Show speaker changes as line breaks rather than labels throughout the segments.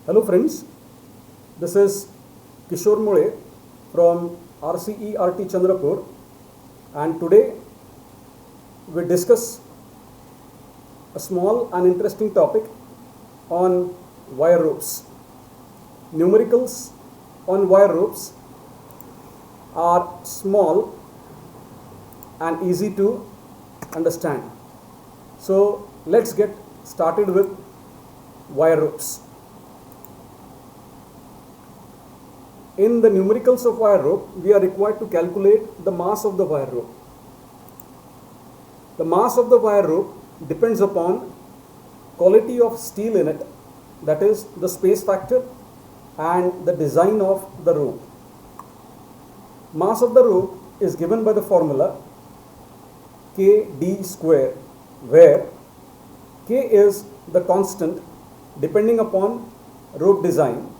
Hello friends, this is Kishore Mole from RCERT Chandrapur, and today we discuss a small and interesting topic on wire ropes. Numericals on wire ropes are small and easy to understand. So let's get started with wire ropes. In the numericals of wire rope, we are required to calculate the mass of the wire rope. The mass of the wire rope depends upon quality of steel in it, that is the space factor and the design of the rope. Mass of the rope is given by the formula Kd square, where K is the constant depending upon rope design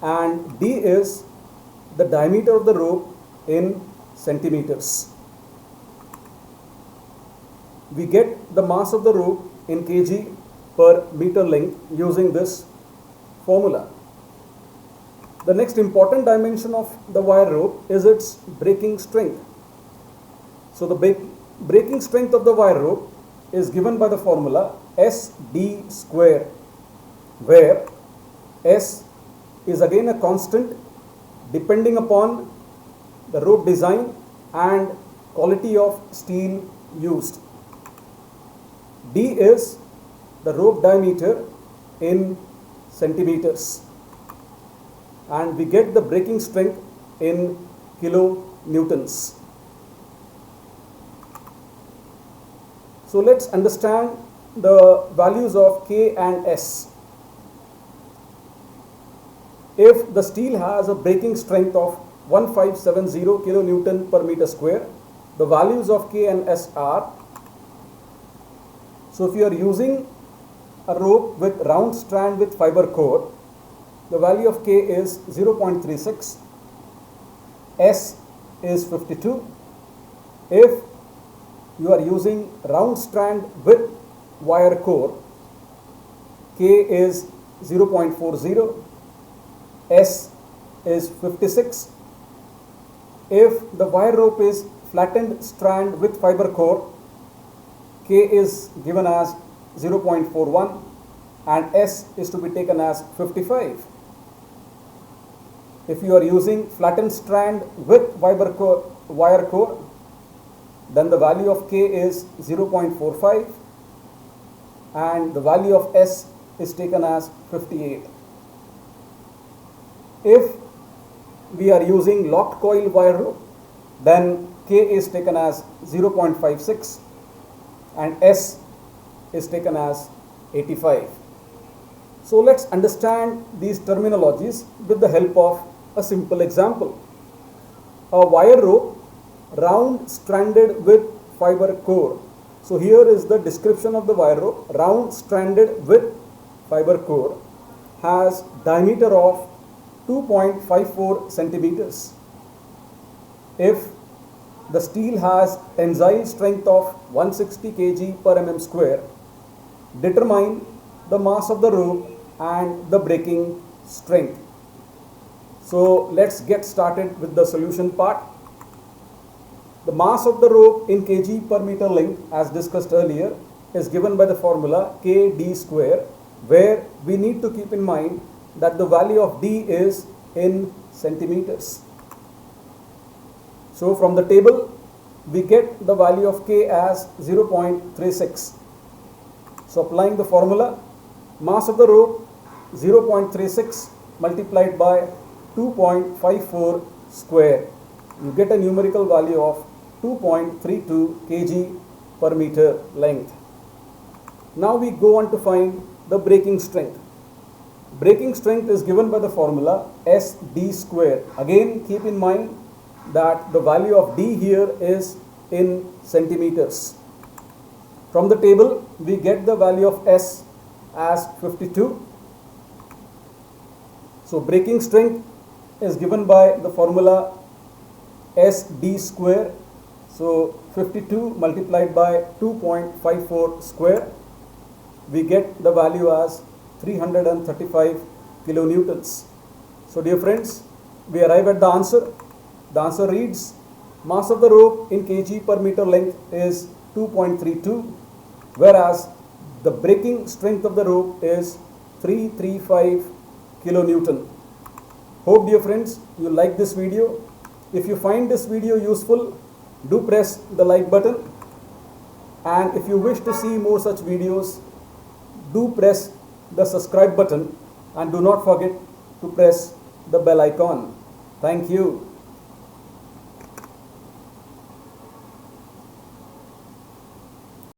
and D is the diameter of the rope in centimeters. We get the mass of the rope in kg per meter length using this formula. The next important dimension of the wire rope is its breaking strength. So the breaking strength of the wire rope is given by the formula Sd square, where S is again a constant depending upon the rope design and quality of steel used. D is the rope diameter in centimeters, and we get the breaking strength in kilonewtons. So let's understand the values of K and S. If the steel has a breaking strength of 1570 kilonewton per meter square, the values of K and S are, so if you are using a rope with round strand with fiber core, the value of K is 0.36, S is 52. If you are using round strand with wire core, K is 0.40, S is 56. If the wire rope is flattened strand with fiber core, K is given as 0.41 and S is to be taken as 55. If you are using flattened strand with wire core, then the value of K is 0.45 and the value of S is taken as 58. If we are using locked coil wire rope, then K is taken as 0.56 and S is taken as 85. So let's understand these terminologies with the help of a simple example. A wire rope round stranded with fiber core. So here is the description of the wire rope. Round stranded with fiber core has diameter of 2.54 centimeters. If the steel has tensile strength of 160 kg per mm square, determine the mass of the rope and the breaking strength. So let's get started with the solution part. The mass of the rope in kg per meter length, as discussed earlier, is given by the formula Kd square, where we need to keep in mind that the value of D is in centimeters. So from the table we get the value of K as 0.36. So applying the formula, mass of the rope 0.36 multiplied by 2.54 square, you get a numerical value of 2.32 kg per meter length. Now we go on to find the breaking strength. Breaking strength is given by the formula Sd square. Again, keep in mind that the value of D here is in centimeters. From the table, we get the value of S as 52. So breaking strength is given by the formula Sd square. So 52 multiplied by 2.54 square, we get the value as 335 kilonewtons. So dear friends, we arrive at the answer. The answer reads, mass of the rope in kg per meter length is 2.32, whereas the breaking strength of the rope is 335 kilonewton. Hope dear friends you like this video. If you find this video useful, do press the like button, and if you wish to see more such videos, do press the subscribe button and do not forget to press the bell icon. Thank you.